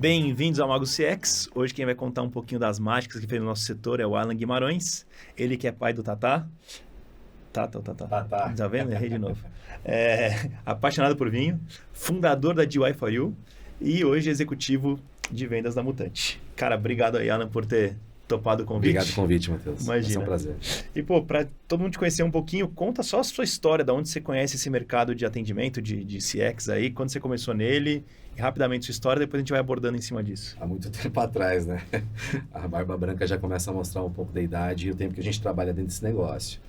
Bem-vindos ao Mago CX. Hoje quem vai contar um pouquinho das mágicas que fez no nosso setor é o Alan Guimarães. Ele que é pai do Tatá. Tatá. Tá vendo? Errei de novo. Apaixonado por vinho, fundador da DY4U e hoje executivo de vendas da Mutante. Cara, obrigado aí, Alan, por ter topado o convite. Obrigado pelo convite, Matheus. Imagina. É um prazer. E, pra todo mundo te conhecer um pouquinho, conta só a sua história, de onde você conhece esse mercado de atendimento, de CX aí, quando você começou nele, e rapidamente sua história, depois a gente vai abordando em cima disso. Há muito tempo atrás, né? A barba branca já começa a mostrar um pouco da idade e o tempo que a gente trabalha dentro desse negócio.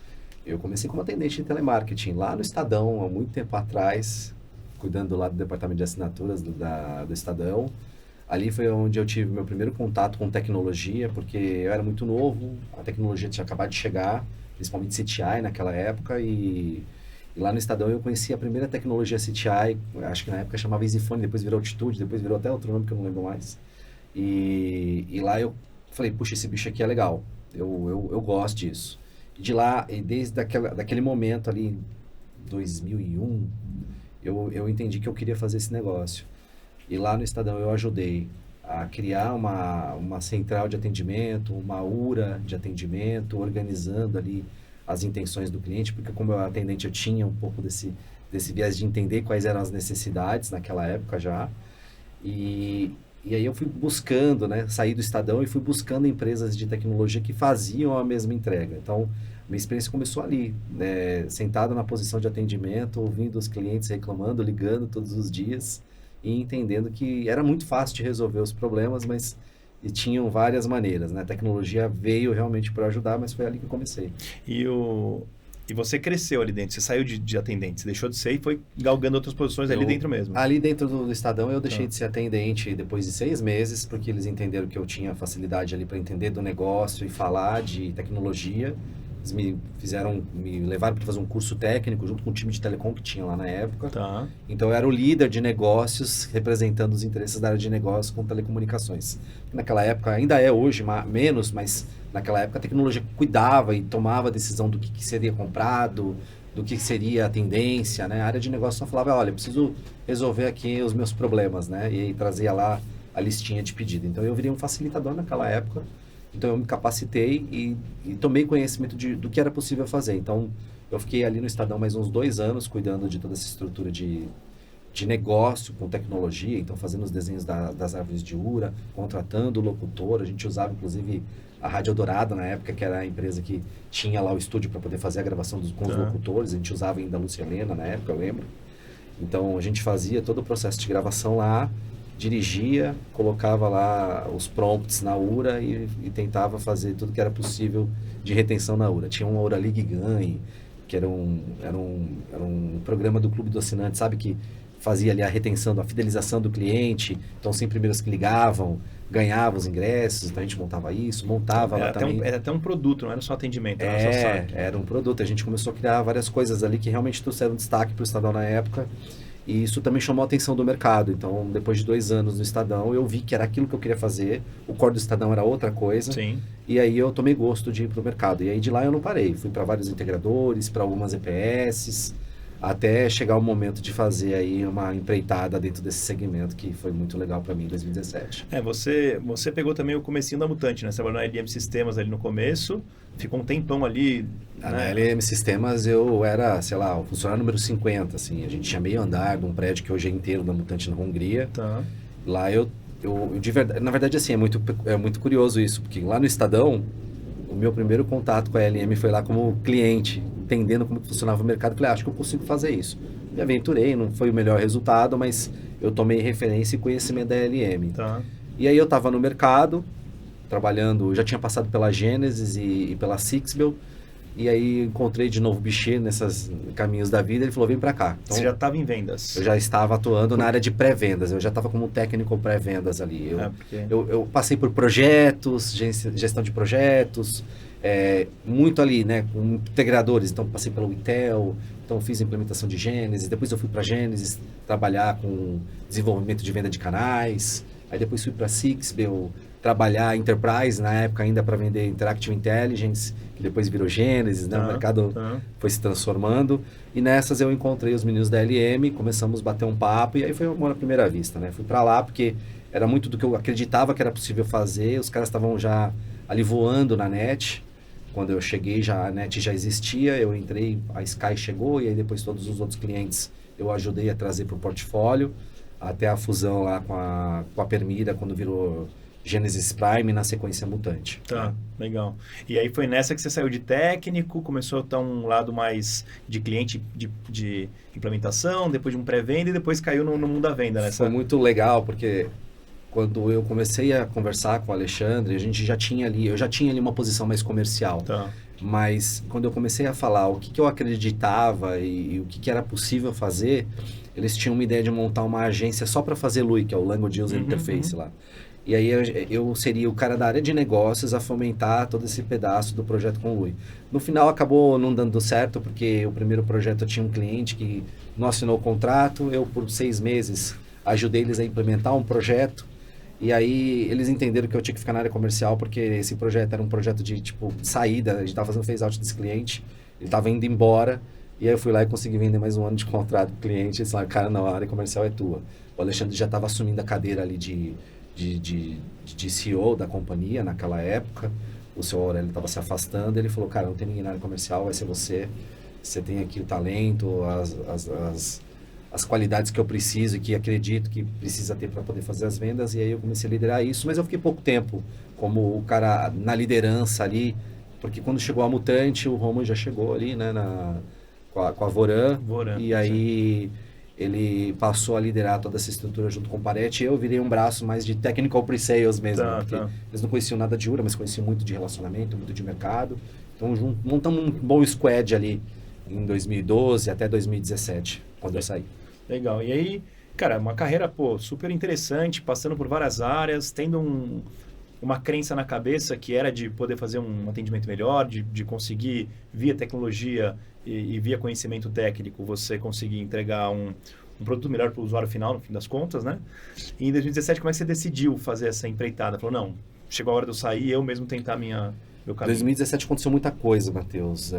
Eu comecei como atendente de telemarketing lá no Estadão, há muito tempo atrás, cuidando lá do departamento de assinaturas do Estadão. Ali foi onde eu tive meu primeiro contato com tecnologia, porque eu era muito novo, a tecnologia tinha acabado de chegar, principalmente CTI naquela época, e lá no Estadão eu conheci a primeira tecnologia CTI, acho que na época chamava EasyPhone, depois virou Altitude, depois virou até outro nome que eu não lembro mais. E lá eu falei, puxa, esse bicho aqui é legal, eu gosto disso. E de lá, e desde daquele momento ali, em 2001, eu entendi que eu queria fazer esse negócio. E lá no Estadão eu ajudei a criar uma central de atendimento, uma URA de atendimento, organizando ali as intenções do cliente, porque como eu atendente eu tinha um pouco desse viés de entender quais eram as necessidades naquela época já. E aí eu fui buscando, né, saí do Estadão e fui buscando empresas de tecnologia que faziam a mesma entrega. Então, minha experiência começou ali, né, sentado na posição de atendimento, ouvindo os clientes reclamando, ligando todos os dias, e entendendo que era muito fácil de resolver os problemas, mas e tinham várias maneiras, né? A tecnologia veio realmente para ajudar, mas foi ali que eu comecei. E você cresceu ali dentro, você saiu de atendente, você deixou de ser e foi galgando outras posições ali dentro mesmo. Ali dentro do Estadão eu deixei de ser atendente depois de 6 meses, porque eles entenderam que eu tinha facilidade ali para entender do negócio e falar de tecnologia. Eles me levaram para fazer um curso técnico junto com o time de telecom que tinha lá na época. Tá. Então eu era o líder de negócios, representando os interesses da área de negócios com telecomunicações. Naquela época, ainda é hoje, menos, mas naquela época a tecnologia cuidava e tomava a decisão do que seria comprado, do que seria a tendência, né? A área de negócio só falava, olha, eu preciso resolver aqui os meus problemas, né? E aí trazia lá a listinha de pedido. Então eu virei um facilitador naquela época. Então eu me capacitei e tomei conhecimento do que era possível fazer. Então eu fiquei ali no Estadão mais uns 2 anos cuidando de toda essa estrutura de negócio com tecnologia. Então fazendo os desenhos das árvores de URA, contratando o locutor. A gente usava inclusive a Rádio Eldorado na época, que era a empresa que tinha lá o estúdio para poder fazer a gravação com os locutores. A gente usava ainda a Lúcia Helena na época, eu lembro. Então a gente fazia todo o processo de gravação lá, dirigia, colocava lá os prompts na URA e tentava fazer tudo que era possível de retenção na URA. Tinha uma URA Ligue Ganhe, que era um programa do Clube do Assinante, sabe, que fazia ali a retenção, a fidelização do cliente. Então, sempre primeiros que ligavam, ganhavam os ingressos, então a gente montava isso, montava lá também. Era até um produto, não era só atendimento, era só saque. Era um produto. A gente começou a criar várias coisas ali que realmente trouxeram destaque para o Estadão na época. E isso também chamou a atenção do mercado. Então, depois de 2 anos no Estadão, eu vi que era aquilo que eu queria fazer. O core do Estadão era outra coisa. Sim. E aí eu tomei gosto de ir para o mercado. E aí de lá eu não parei. Fui para vários integradores, para algumas EPSs, até chegar o momento de fazer aí uma empreitada dentro desse segmento, que foi muito legal para mim em 2017. Você pegou também o comecinho da Mutante, né? Você trabalhou na LM Sistemas ali no começo, ficou um tempão ali. Na LM Sistemas eu era, sei lá, o funcionário número 50, assim. A gente tinha meio andar de um prédio que hoje é inteiro da Mutante na Hungria. Tá. Lá eu de verdade, na verdade assim, é muito curioso isso, porque lá no Estadão, o meu primeiro contato com a LM foi lá como cliente, entendendo como funcionava o mercado. Falei, acho que eu consigo fazer isso. Me aventurei, não foi o melhor resultado, mas eu tomei referência e conhecimento da LM. Tá. E aí eu estava no mercado, trabalhando, já tinha passado pela Genesis e pela Sixbel, e aí encontrei de novo o Bichê nesses caminhos da vida. Ele falou, vem para cá. Então, você já estava em vendas? Eu já estava atuando na área de pré-vendas, eu já estava como técnico pré-vendas ali. Eu passei por projetos, gestão de projetos, muito ali, né, com integradores. Então passei pelo Intel, então fiz a implementação de Genesis, depois eu fui para Genesis trabalhar com desenvolvimento de venda de canais, aí depois fui para Sixbel, trabalhar Enterprise, na época ainda para vender Interactive Intelligence, que depois virou Genesis, né? O mercado foi se transformando. E nessas eu encontrei os meninos da LM, começamos a bater um papo, e aí foi amor à primeira vista, né? Fui para lá porque era muito do que eu acreditava que era possível fazer, os caras estavam já ali voando na net. Quando eu cheguei, a net já existia, eu entrei, a Sky chegou, e aí depois todos os outros clientes eu ajudei a trazer para o portfólio, até a fusão lá com a Permira, quando virou Genesis Prime, na sequência Mutante. Tá, legal. E aí foi nessa que você saiu de técnico, começou a estar um lado mais de cliente de implementação, depois de um pré-venda, e depois caiu no mundo da venda, né? Foi muito legal, porque quando eu comecei a conversar com o Alexandre, eu já tinha ali uma posição mais comercial. Tá. Mas quando eu comecei a falar o que eu acreditava e o que era possível fazer, eles tinham uma ideia de montar uma agência só para fazer LUI, que é o Language User Interface lá. E aí eu seria o cara da área de negócios a fomentar todo esse pedaço do projeto com o LUI. No final acabou não dando certo, porque o primeiro projeto eu tinha um cliente que não assinou o contrato, eu por 6 meses ajudei eles a implementar um projeto. E aí eles entenderam que eu tinha que ficar na área comercial, porque esse projeto era um projeto de saída, a gente estava fazendo phase-out desse cliente, ele estava indo embora, e aí eu fui lá e consegui vender mais um ano de contrato para o cliente, e eles falaram, cara, não, a área comercial é tua. O Alexandre já estava assumindo a cadeira ali de CEO da companhia naquela época, o seu Aurélio estava se afastando, ele falou, cara, não tem ninguém na área comercial, vai ser você tem aqui o talento, as qualidades que eu preciso e que acredito que precisa ter para poder fazer as vendas, e aí eu comecei a liderar isso, mas eu fiquei pouco tempo como o cara na liderança ali, porque quando chegou a Mutante, o Roman já chegou ali, né, com a Voran, e aí ele passou a liderar toda essa estrutura junto com o Paretti, e eu virei um braço mais de technical pre-sales mesmo, porque eles não conheciam nada de URA, mas conheciam muito de relacionamento, muito de mercado, então montamos um bom squad ali em 2012 até 2017, quando eu saí. Legal. E aí, cara, uma carreira, super interessante, passando por várias áreas, tendo uma crença na cabeça que era de poder fazer um atendimento melhor, de conseguir, via tecnologia e via conhecimento técnico, você conseguir entregar um produto melhor para o usuário final, no fim das contas, né? E em 2017, como é que você decidiu fazer essa empreitada? Falou, não, chegou a hora de eu sair e eu mesmo tentar meu caminho. Em 2017 aconteceu muita coisa, Matheus.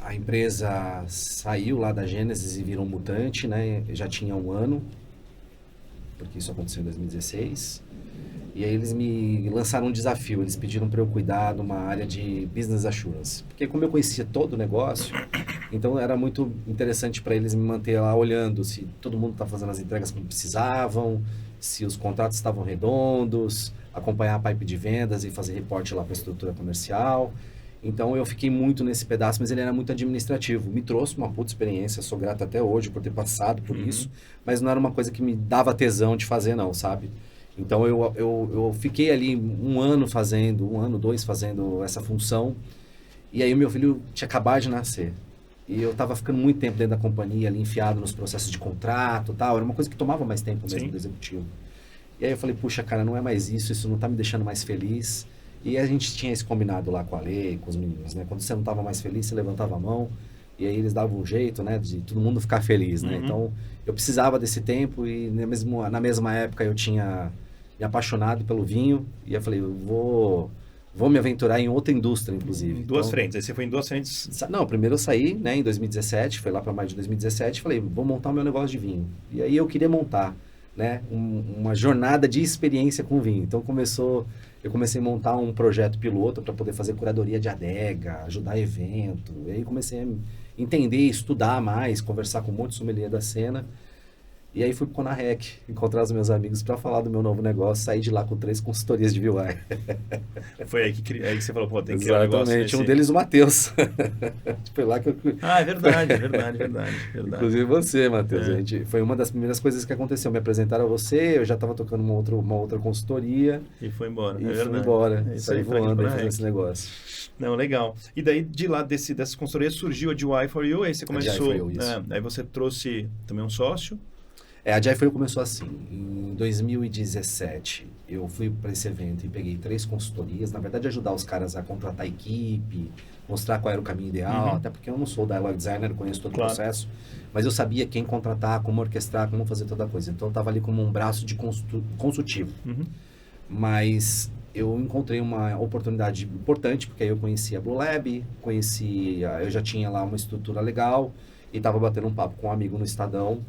A empresa saiu lá da Gênesis e virou Mutante, né? Já tinha 1 ano, porque isso aconteceu em 2016. E aí eles me lançaram um desafio, eles pediram para eu cuidar de uma área de Business Assurance. Porque como eu conhecia todo o negócio, então era muito interessante para eles me manter lá olhando se todo mundo está fazendo as entregas como precisavam, se os contratos estavam redondos, acompanhar a pipe de vendas e fazer reporte lá para a estrutura comercial. Então eu fiquei muito nesse pedaço, mas ele era muito administrativo. Me trouxe uma puta experiência, sou grato até hoje por ter passado por isso, mas não era uma coisa que me dava tesão de fazer não, sabe? Então eu fiquei ali 1 ano fazendo, 1 ano, 2 fazendo essa função, e aí o meu filho tinha acabado de nascer. E eu tava ficando muito tempo dentro da companhia ali, enfiado nos processos de contrato e tal, era uma coisa que tomava mais tempo mesmo do executivo. E aí eu falei, puxa cara, não é mais isso não tá me deixando mais feliz. E a gente tinha esse combinado lá com a Lei, com os meninos, né? Quando você não estava mais feliz, você levantava a mão e aí eles davam um jeito, né? De todo mundo ficar feliz, né? Então, eu precisava desse tempo e na mesma época eu tinha me apaixonado pelo vinho e eu falei, eu vou me aventurar em outra indústria, inclusive. Em duas frentes. Aí você foi em duas frentes? Não, primeiro eu saí, né? Em 2017, foi lá para maio de 2017, falei, vou montar o meu negócio de vinho. E aí eu queria montar, né? Uma jornada de experiência com vinho. Então, eu comecei a montar um projeto piloto para poder fazer curadoria de adega, ajudar evento. E aí comecei a entender, estudar mais, conversar com um monte de sommelier da cena. E aí fui pro Conarec, encontrar os meus amigos para falar do meu novo negócio, saí de lá com 3 consultorias de VUI. Foi aí que você falou, pô, tem que criar um negócio. Exatamente, um deles o Matheus. Foi lá que eu... Ah, é verdade. Inclusive você, Matheus. Foi uma das primeiras coisas que aconteceu. Me apresentaram a você, eu já estava tocando uma outra consultoria. E foi embora, fui embora. Saí voando aí fazendo esse negócio. Não, legal. E daí, de lá dessa consultoria, surgiu a DIY for You, aí você começou... aí você trouxe também um sócio... A DIY for You começou assim, em 2017, eu fui para esse evento e peguei 3 consultorias, na verdade ajudar os caras a contratar a equipe, mostrar qual era o caminho ideal, até porque eu não sou dialogue designer, conheço todo o processo, mas eu sabia quem contratar, como orquestrar, como fazer toda a coisa, então eu estava ali como um braço de consultivo. Mas eu encontrei uma oportunidade importante, porque aí eu conheci a Blue Lab, eu já tinha lá uma estrutura legal, e estava batendo um papo com um amigo no Estadão,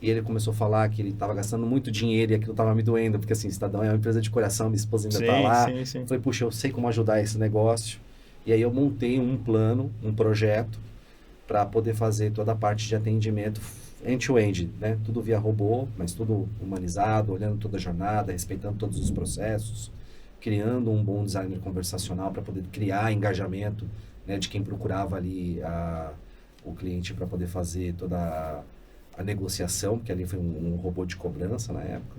e ele começou a falar que ele estava gastando muito dinheiro e aquilo estava me doendo, porque assim, Estadão é uma empresa de coração, minha esposa ainda está lá. Sim. Eu falei, puxa, eu sei como ajudar esse negócio. E aí eu montei um plano, um projeto, para poder fazer toda a parte de atendimento end-to-end, né? Tudo via robô, mas tudo humanizado, olhando toda a jornada, respeitando todos os processos, criando um bom designer conversacional para poder criar engajamento, né, de quem procurava ali o cliente para poder fazer toda a negociação, porque ali foi um robô de cobrança na época.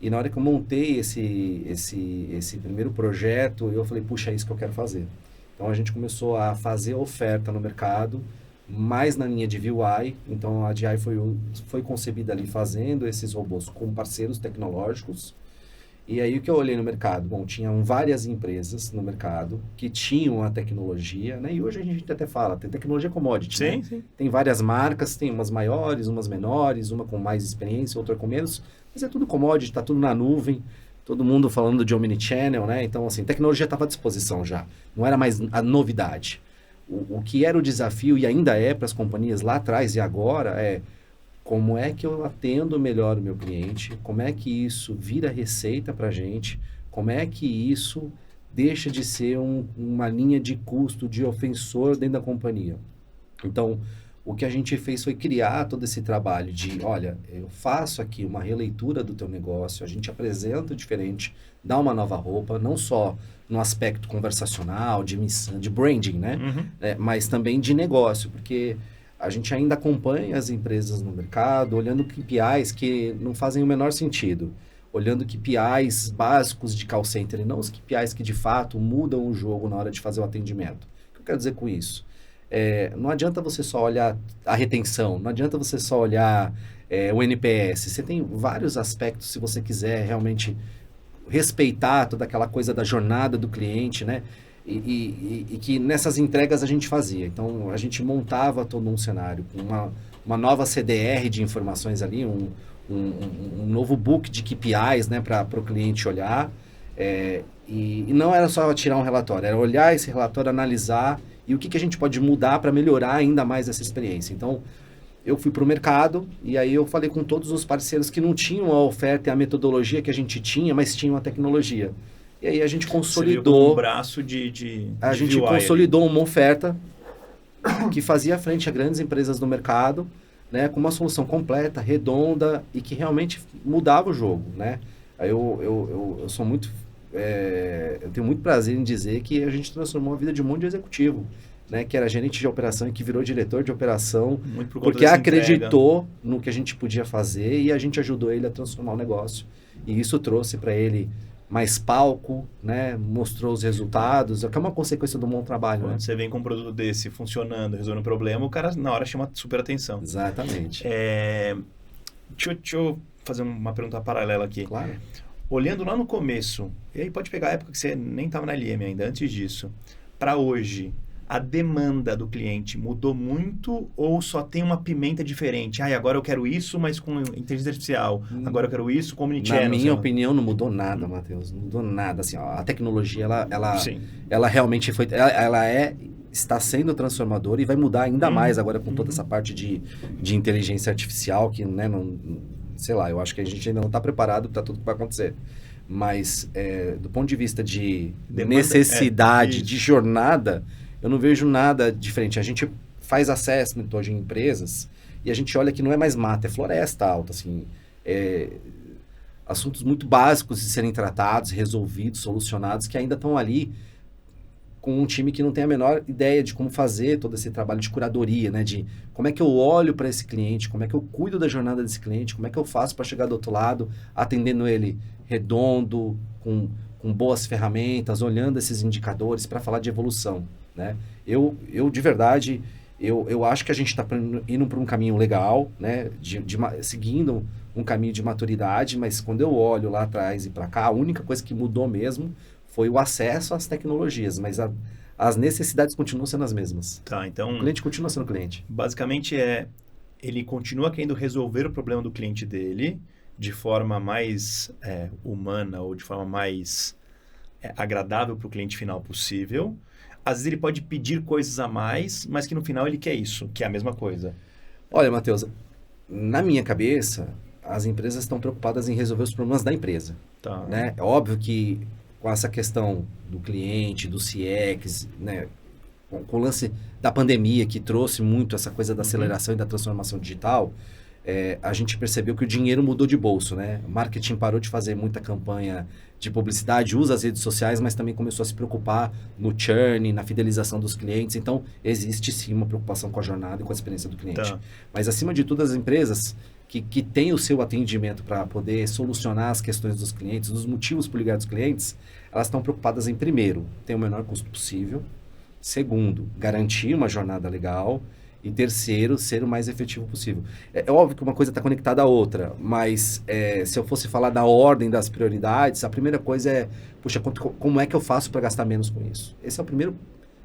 E na hora que eu montei esse primeiro projeto, eu falei, puxa, é isso que eu quero fazer. Então a gente começou a fazer oferta no mercado, mais na linha de VUI. Então a DI foi concebida ali fazendo esses robôs com parceiros tecnológicos. E aí o que eu olhei no mercado? Bom, tinham várias empresas no mercado que tinham a tecnologia, né? E hoje a gente até fala, tem tecnologia commodity, Sim, né? sim. Tem várias marcas, tem umas maiores, umas menores, uma com mais experiência, outra com menos, mas é tudo commodity, tá tudo na nuvem, todo mundo falando de omnichannel, né? Então, assim, tecnologia estava à disposição já, não era mais a novidade. O que era o desafio, e ainda é para as companhias lá atrás e agora, é como é que eu atendo melhor o meu cliente, como é que isso vira receita para a gente, como é que isso deixa de ser uma linha de custo de ofensor dentro da companhia. Então, o que a gente fez foi criar todo esse trabalho de, olha, eu faço aqui uma releitura do teu negócio, a gente apresenta diferente, dá uma nova roupa, não só no aspecto conversacional, de missão, de branding, né? Mas também de negócio, porque a gente ainda acompanha as empresas no mercado, olhando KPIs que não fazem o menor sentido, olhando KPIs básicos de call center e não os KPIs que de fato mudam o jogo na hora de fazer o atendimento. O que eu quero dizer com isso? Não adianta você só olhar a retenção, não adianta você só olhar o NPS. Você tem vários aspectos, se você quiser realmente respeitar toda aquela coisa da jornada do cliente, né? E que nessas entregas a gente fazia. Então, a gente montava todo um cenário com uma nova CDR de informações ali, um novo book de KPIs, né, para o cliente olhar. E não era só tirar um relatório, era olhar esse relatório, analisar e o que a gente pode mudar para melhorar ainda mais essa experiência. Então, eu fui para o mercado e aí eu falei com todos os parceiros que não tinham a oferta e a metodologia que a gente tinha, mas tinham a tecnologia. E aí a gente consolidou... um braço a gente consolidou uma oferta que fazia frente a grandes empresas do mercado, né, com uma solução completa, redonda e que realmente mudava o jogo, né? Aí eu sou muito... eu tenho muito prazer em dizer que a gente transformou a vida de um monte de executivo, né, que era gerente de operação e que virou diretor de operação, porque acreditou no que a gente podia fazer e a gente ajudou ele a transformar o negócio. E isso trouxe para ele mais palco, né, mostrou os resultados, que é uma consequência do bom trabalho. Quando né? Você vem com um produto desse funcionando, resolvendo um problema, o cara na hora chama super atenção. Exatamente. Deixa eu fazer uma pergunta paralela aqui. Claro. Olhando lá no começo, e aí pode pegar a época que você nem estava na LM ainda, antes disso, para hoje, a demanda do cliente mudou muito ou só tem uma pimenta diferente? Agora eu quero isso, mas com inteligência artificial. Agora eu quero isso com omnichannel. Na minha opinião, não mudou nada, Matheus. Não mudou nada. Assim, ó, a tecnologia, ela realmente foi... está sendo transformadora e vai mudar ainda mais agora com toda essa parte de inteligência artificial que, né, sei lá, eu acho que a gente ainda não está preparado para tudo que vai acontecer. Mas, do ponto de vista de necessidade, de jornada, eu não vejo nada diferente. A gente faz assessment hoje em empresas e a gente olha que não é mais mata, é floresta alta, assim. Assuntos muito básicos de serem tratados, resolvidos, solucionados, que ainda estão ali com um time que não tem a menor ideia de como fazer todo esse trabalho de curadoria, né? De como é que eu olho para esse cliente, como é que eu cuido da jornada desse cliente, como é que eu faço para chegar do outro lado, atendendo ele redondo, com boas ferramentas, olhando esses indicadores para falar de evolução, né? Eu de verdade, eu acho que a gente está indo para um caminho legal, né? Seguindo um caminho de maturidade, mas quando eu olho lá atrás e para cá, a única coisa que mudou mesmo foi o acesso às tecnologias, mas as necessidades continuam sendo as mesmas. Tá, então... O cliente continua sendo cliente. Basicamente ele continua querendo resolver o problema do cliente dele, de forma mais humana ou de forma mais agradável para o cliente final possível. Às vezes ele pode pedir coisas a mais, mas que no final ele quer isso, que é a mesma coisa. Olha, Matheus, na minha cabeça, as empresas estão preocupadas em resolver os problemas da empresa. Tá. Né? É óbvio que com essa questão do cliente, do CX, né? Com o lance da pandemia, que trouxe muito essa coisa da aceleração e da transformação digital, a gente percebeu que o dinheiro mudou de bolso, né? O marketing parou de fazer muita campanha de publicidade, usa as redes sociais, mas também começou a se preocupar no churn, na fidelização dos clientes. Então, existe sim uma preocupação com a jornada e com a experiência do cliente. Tá. Mas, acima de tudo, as empresas que têm o seu atendimento para poder solucionar as questões dos clientes, dos motivos por ligar dos clientes, elas estão preocupadas em, primeiro, ter o menor custo possível. Segundo, garantir uma jornada legal. E terceiro, ser o mais efetivo possível. É óbvio que uma coisa está conectada à outra, mas se eu fosse falar da ordem das prioridades, a primeira coisa é, puxa, como é que eu faço para gastar menos com isso? Esse é o primeiro,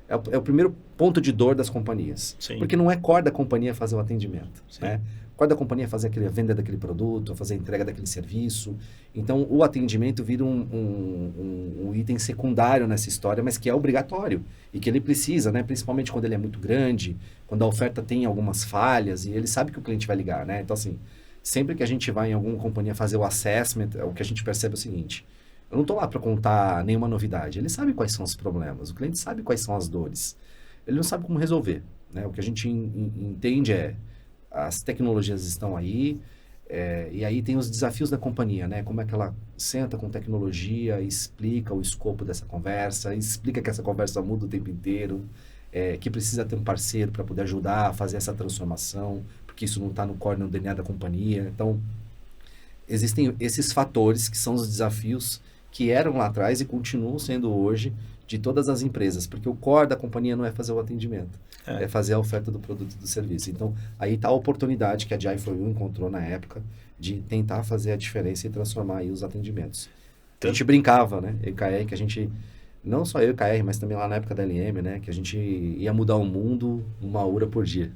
é o primeiro ponto de dor das companhias. Sim. Porque não é core da companhia fazer o atendimento. Né? Core da companhia é fazer a venda daquele produto, fazer a entrega daquele serviço. Então, o atendimento vira um item secundário nessa história, mas que é obrigatório. E que ele precisa, né? Principalmente quando ele é muito grande, quando a oferta tem algumas falhas, e ele sabe que o cliente vai ligar, né? Então, assim, sempre que a gente vai em alguma companhia fazer o assessment, o que a gente percebe é o seguinte: eu não estou lá para contar nenhuma novidade. Ele sabe quais são os problemas, o cliente sabe quais são as dores. Ele não sabe como resolver, né? O que a gente entende as tecnologias estão aí, e aí tem os desafios da companhia, né? Como é que ela senta com tecnologia, explica o escopo dessa conversa, explica que essa conversa muda o tempo inteiro, que precisa ter um parceiro para poder ajudar a fazer essa transformação, porque isso não está no core, no DNA da companhia. Então, existem esses fatores que são os desafios que eram lá atrás e continuam sendo hoje de todas as empresas, porque o core da companhia não é fazer o atendimento, é fazer a oferta do produto e do serviço. Então, aí está a oportunidade que a Jai4U encontrou na época de tentar fazer a diferença e transformar aí os atendimentos. A gente brincava, né? Eu e KR, que a gente, não só eu e KR, mas também lá na época da LM, né? Que a gente ia mudar o mundo 1 hora por dia.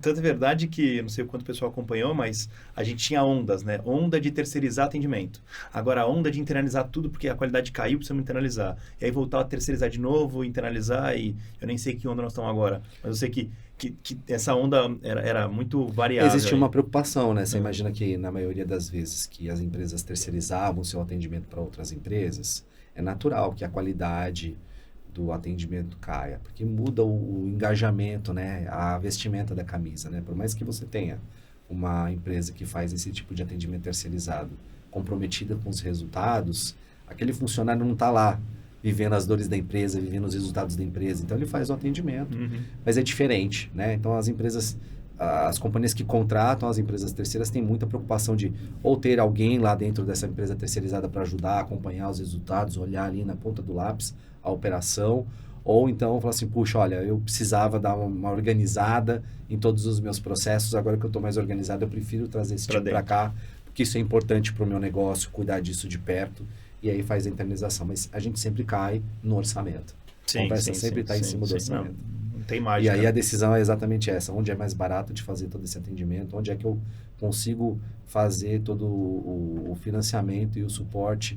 Tanto é verdade que, não sei o quanto o pessoal acompanhou, mas a gente tinha ondas, né? Onda de terceirizar atendimento. Agora, a onda de internalizar tudo, porque a qualidade caiu, precisamos internalizar. E aí voltar a terceirizar de novo, internalizar, e eu nem sei que onda nós estamos agora. Mas eu sei que essa onda era muito variável. Existe uma preocupação, né? Você imagina que, na maioria das vezes que as empresas terceirizavam o seu atendimento para outras empresas, é natural que a qualidade do atendimento caia, porque muda o engajamento, né? A vestimenta da camisa, né? Por mais que você tenha uma empresa que faz esse tipo de atendimento terceirizado comprometida com os resultados, aquele funcionário não está lá vivendo as dores da empresa, vivendo os resultados da empresa. Então, ele faz o atendimento, mas é diferente, né? Então, as companhias que contratam as empresas terceiras têm muita preocupação de ou ter alguém lá dentro dessa empresa terceirizada para ajudar, acompanhar os resultados, olhar ali na ponta do lápis a operação, ou então falar assim, puxa, olha, eu precisava dar uma organizada em todos os meus processos, agora que eu estou mais organizado, eu prefiro trazer esse time para cá, porque isso é importante para o meu negócio, cuidar disso de perto, e aí faz a internalização. Mas a gente sempre cai no orçamento. A conversa sempre está em cima do orçamento. Não tem mágica. E aí a decisão é exatamente essa, onde é mais barato de fazer todo esse atendimento, onde é que eu consigo fazer todo o financiamento e o suporte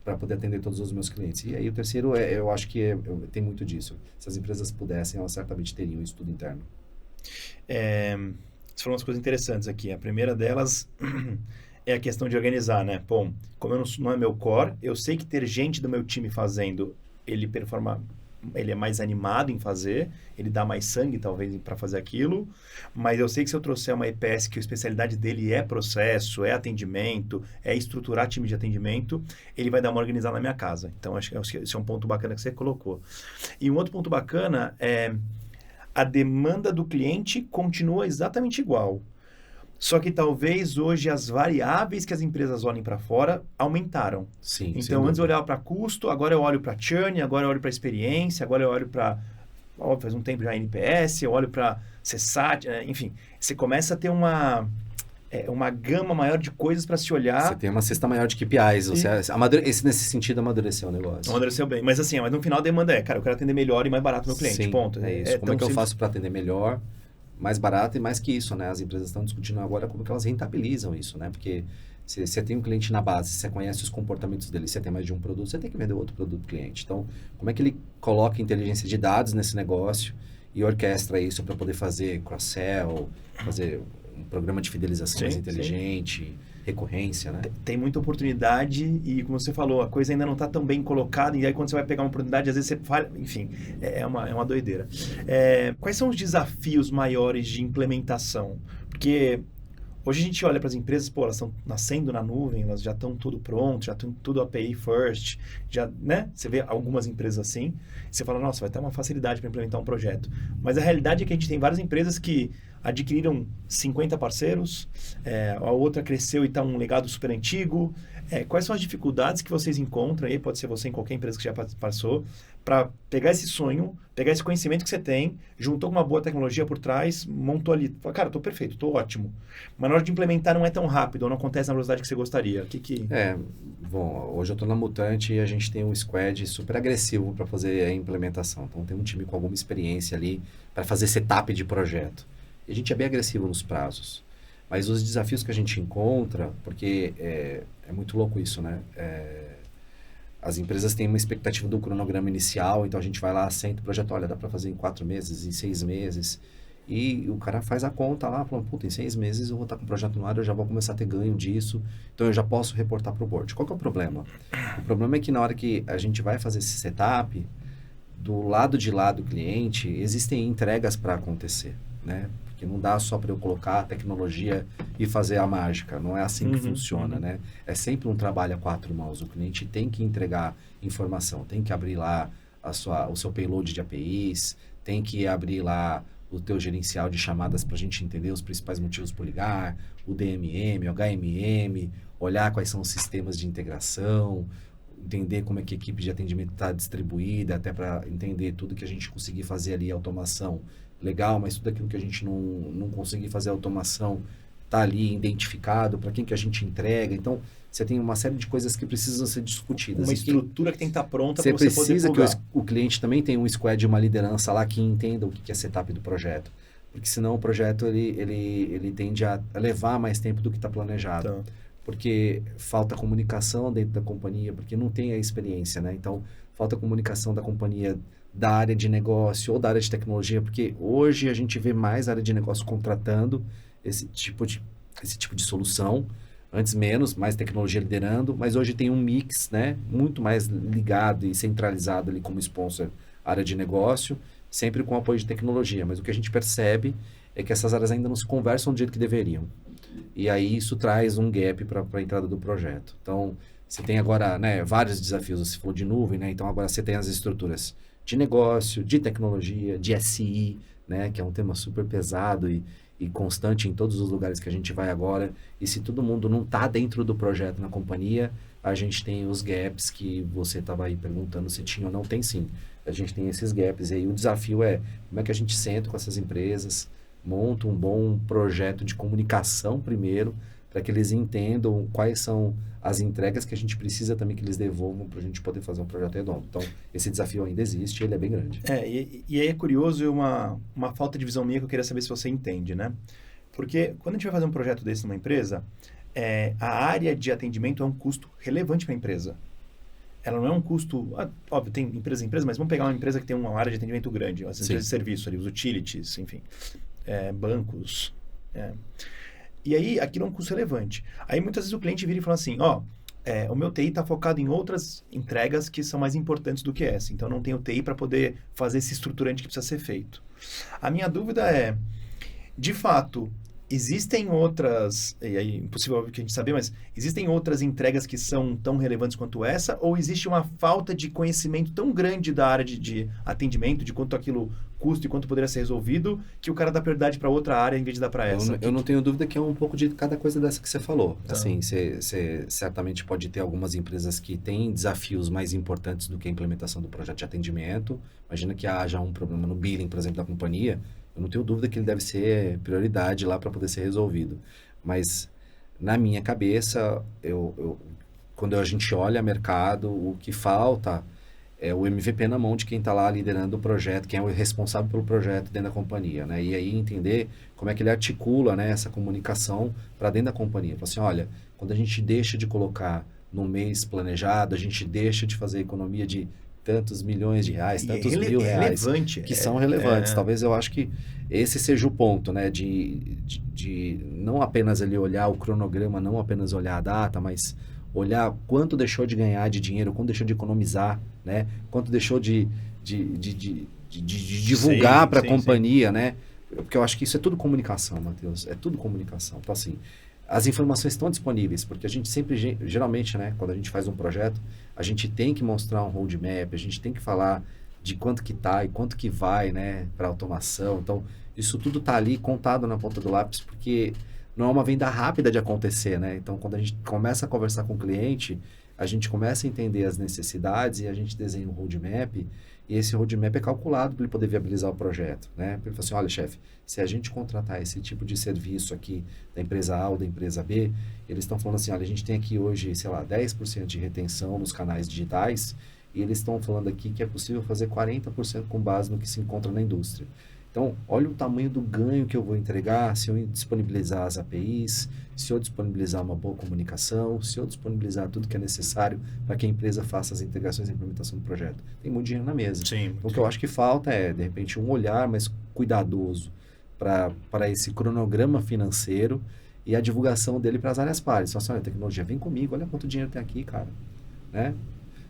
para poder atender todos os meus clientes. E aí o terceiro, eu acho que tem muito disso. Se as empresas pudessem, elas certamente teriam um estudo interno. Você falou umas coisas interessantes aqui. A primeira delas é a questão de organizar, né? Bom, como não é meu core, eu sei que ter gente do meu time fazendo, ele é mais animado em fazer, ele dá mais sangue, talvez, para fazer aquilo, mas eu sei que se eu trouxer uma EPS que a especialidade dele é processo, é atendimento, é estruturar time de atendimento, ele vai dar uma organizada na minha casa. Então, acho que esse é um ponto bacana que você colocou. E um outro ponto bacana é a demanda do cliente continua exatamente igual. Só que talvez hoje as variáveis que as empresas olhem para fora aumentaram. Sim, então, antes eu olhava para custo, agora eu olho para churn, agora eu olho para experiência, agora eu olho para, faz um tempo já NPS, eu olho para CSAT, enfim. Você começa a ter uma gama maior de coisas para se olhar. Você tem uma cesta maior de KPIs. Nesse sentido, amadureceu o negócio. Amadureceu bem. Mas assim, mas no final a demanda cara, eu quero atender melhor e mais barato meu cliente, Sim, ponto. É isso. Como é que eu faço para atender melhor? mais barato e mais que isso, né? As empresas estão discutindo agora como que elas rentabilizam isso, né? Porque se você tem um cliente na base, você conhece os comportamentos dele, você tem mais de um produto, você tem que vender outro produto pro cliente. Então, como é que ele coloca inteligência de dados nesse negócio e orquestra isso para poder fazer cross-sell, fazer um programa de fidelização mais inteligente, recorrência, né? Tem muita oportunidade e, como você falou, a coisa ainda não está tão bem colocada e aí quando você vai pegar uma oportunidade, às vezes você falha, enfim, é uma doideira. Quais são os desafios maiores de implementação? Porque hoje a gente olha para as empresas, pô, elas estão nascendo na nuvem, elas já estão tudo pronto, já estão tudo API first, já, né? Você vê algumas empresas assim, você fala, nossa, vai ter uma facilidade para implementar um projeto. Mas a realidade é que a gente tem várias empresas que adquiriram 50 parceiros, a outra cresceu e está um legado super antigo. Quais são as dificuldades que vocês encontram aí, pode ser você em qualquer empresa que já passou, para pegar esse sonho, pegar esse conhecimento que você tem, juntou com uma boa tecnologia por trás, montou ali, fala, cara, estou perfeito, estou ótimo. Mas na hora de implementar não é tão rápido, ou não acontece na velocidade que você gostaria. Bom, hoje eu estou na Mutante e a gente tem um squad super agressivo para fazer a implementação. Então tem um time com alguma experiência ali para fazer setup de projeto. E a gente é bem agressivo nos prazos. Mas os desafios que a gente encontra, porque é muito louco isso, né? As empresas têm uma expectativa do cronograma inicial, então a gente vai lá, senta o projeto, olha, dá para fazer em 4 meses, em 6 meses. E o cara faz a conta lá, fala, puta, em 6 meses eu vou estar com o projeto no ar, eu já vou começar a ter ganho disso, então eu já posso reportar para o board. Qual que é o problema? O problema é que na hora que a gente vai fazer esse setup, do lado de lá do cliente, existem entregas para acontecer, né? Porque não dá só para eu colocar a tecnologia e fazer a mágica. Não é assim que funciona, né? É sempre um trabalho a 4 mãos. O cliente tem que entregar informação, tem que abrir lá o seu payload de APIs, tem que abrir lá o teu gerencial de chamadas para a gente entender os principais motivos por ligar, o DMM, o HMM, olhar quais são os sistemas de integração, entender como é que a equipe de atendimento está distribuída, até para entender tudo que a gente conseguir fazer ali, automação, legal, mas tudo aquilo que a gente não conseguir fazer automação está ali identificado, para quem que a gente entrega. Então, você tem uma série de coisas que precisam ser discutidas. Uma estrutura que tem que estar pronta para você você poder precisa plugar. que o cliente também tenha um squad, uma liderança lá que entenda o que é setup do projeto. Porque senão o projeto ele tende a levar mais tempo do que está planejado. Então, Porque falta comunicação dentro da companhia, porque não tem a experiência, né? Então, falta comunicação da companhia da área de negócio ou da área de tecnologia, porque hoje a gente vê mais área de negócio contratando esse tipo de solução, antes menos, mais tecnologia liderando, mas hoje tem um mix, né? Muito mais ligado e centralizado ali como sponsor área de negócio, sempre com apoio de tecnologia, mas o que a gente percebe é que essas áreas ainda não se conversam do jeito que deveriam. E aí isso traz um gap para a entrada do projeto. Então, você tem agora, né, vários desafios. Você falou de nuvem, né? Então, agora você tem as estruturas de negócio, de tecnologia, de SI, né? Que é um tema super pesado e constante em todos os lugares que a gente vai agora. E se todo mundo não está dentro do projeto na companhia, a gente tem os gaps que você estava aí perguntando se tinha ou não. Tem sim. A gente tem esses gaps. E aí o desafio é como é que a gente senta com essas empresas, monta um bom projeto de comunicação primeiro, para que eles entendam quais são as entregas que a gente precisa também que eles devolvam para a gente poder fazer um projeto redondo. Então, esse desafio ainda existe, ele é bem grande. E aí é curioso e uma falta de visão minha que eu queria saber se você entende, né? Porque quando a gente vai fazer um projeto desse numa empresa, a área de atendimento é um custo relevante para a empresa. Ela não é um custo... óbvio, tem empresa, mas vamos pegar uma empresa que tem uma área de atendimento grande, as empresas de serviço ali, os utilities, enfim, bancos. E aí, aquilo é um custo relevante. Aí, muitas vezes, o cliente vira e fala assim, o meu TI está focado em outras entregas que são mais importantes do que essa. Então, não tenho TI para poder fazer esse estruturante que precisa ser feito. A minha dúvida é, de fato, existem outras, e aí impossível que a gente saber, mas existem outras entregas que são tão relevantes quanto essa, ou existe uma falta de conhecimento tão grande da área de atendimento, de quanto aquilo custa e quanto poderia ser resolvido, que o cara dá prioridade para outra área em vez de dar para essa? Eu não tenho dúvida que é um pouco de cada coisa dessa que você falou. Tá. Assim, você certamente pode ter algumas empresas que têm desafios mais importantes do que a implementação do projeto de atendimento. Imagina que haja um problema no billing, por exemplo, da companhia. Eu não tenho dúvida que ele deve ser prioridade lá para poder ser resolvido. Mas, na minha cabeça, quando a gente olha mercado, o que falta é o MVP na mão de quem está lá liderando o projeto, quem é o responsável pelo projeto dentro da companhia, né? E aí entender como é que ele articula, né, essa comunicação para dentro da companhia. Fala assim, olha, quando a gente deixa de colocar no mês planejado, a gente deixa de fazer economia de tantos milhões de reais, tantos mil reais, relevante, que são relevantes. Talvez eu acho que esse seja o ponto, né? De não apenas ali olhar o cronograma, não apenas olhar a data, mas olhar quanto deixou de ganhar de dinheiro, quanto deixou de economizar, né? Quanto deixou de divulgar para a companhia, né? Porque eu acho que isso é tudo comunicação, Matheus. É tudo comunicação. Então, assim, as informações estão disponíveis, porque a gente sempre, geralmente, né? Quando a gente faz um projeto, a gente tem que mostrar um roadmap, a gente tem que falar de quanto que tá e quanto que vai, né? Para automação. Então, isso tudo tá ali contado na ponta do lápis, porque não é uma venda rápida de acontecer, né? Então, quando a gente começa a conversar com o cliente, a gente começa a entender as necessidades e a gente desenha um roadmap, e esse roadmap é calculado para ele poder viabilizar o projeto, né? Porque ele fala assim, olha, chefe, se a gente contratar esse tipo de serviço aqui da empresa A ou da empresa B, eles estão falando assim, olha, a gente tem aqui hoje, sei lá, 10% de retenção nos canais digitais, e eles estão falando aqui que é possível fazer 40% com base no que se encontra na indústria. Então, olha o tamanho do ganho que eu vou entregar se eu disponibilizar as APIs, se eu disponibilizar uma boa comunicação, se eu disponibilizar tudo que é necessário para que a empresa faça as integrações e implementação do projeto. Tem muito dinheiro na mesa. Sim. Então, o que eu acho que falta é, de repente, um olhar mais cuidadoso para esse cronograma financeiro e a divulgação dele para as áreas pares. Só assim, olha, tecnologia, vem comigo, olha quanto dinheiro tem aqui, cara. Né?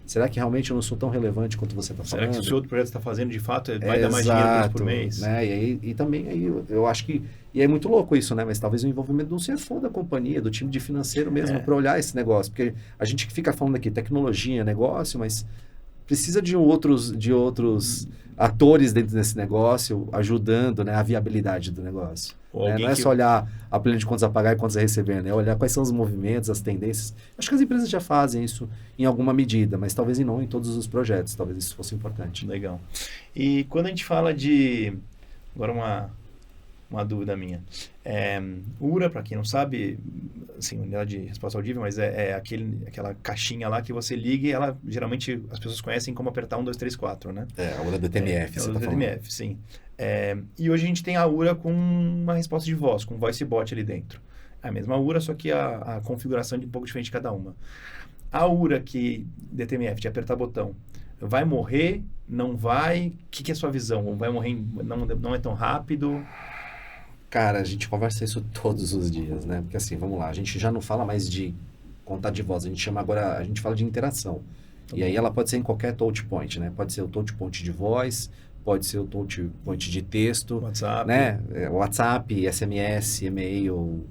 Será que realmente eu não sou tão relevante quanto você está falando? Será que o seu outro projeto está fazendo, de fato, vai dar mais dinheiro para eles por mês? Né? E também aí eu acho que... E é muito louco isso, né? Mas talvez o envolvimento do CFO da companhia, do time de financeiro mesmo, para olhar esse negócio. Porque a gente fica falando aqui tecnologia, negócio, mas precisa de outros atores dentro desse negócio ajudando, né, a viabilidade do negócio. Né? Não é só olhar a planilha de contas a pagar e contas a receber, né? Olhar quais são os movimentos, as tendências. Acho que as empresas já fazem isso em alguma medida, mas talvez não em todos os projetos. Talvez isso fosse importante. Legal. E quando a gente fala de... Agora uma dúvida minha. URA, para quem não sabe, assim, unidade de resposta audível, mas é aquela caixinha lá que você liga e ela, geralmente, as pessoas conhecem como apertar 1, 2, 3, 4, né? A URA DTMF, você tá falando. DTMF, sim. E hoje a gente tem a URA com uma resposta de voz, com voice bot ali dentro. É a mesma URA, só que a configuração é um pouco diferente de cada uma. A URA que DTMF, de apertar botão, vai morrer? Não vai? O que é a sua visão? Vai morrer? Não é tão rápido? Cara, a gente conversa isso todos os dias, né? Porque assim, vamos lá, a gente já não fala mais de contato de voz, a gente fala de interação. E aí ela pode ser em qualquer touch point, né? Pode ser o touch point de voz, pode ser o touch point de texto, WhatsApp, né? WhatsApp, SMS, e-mail,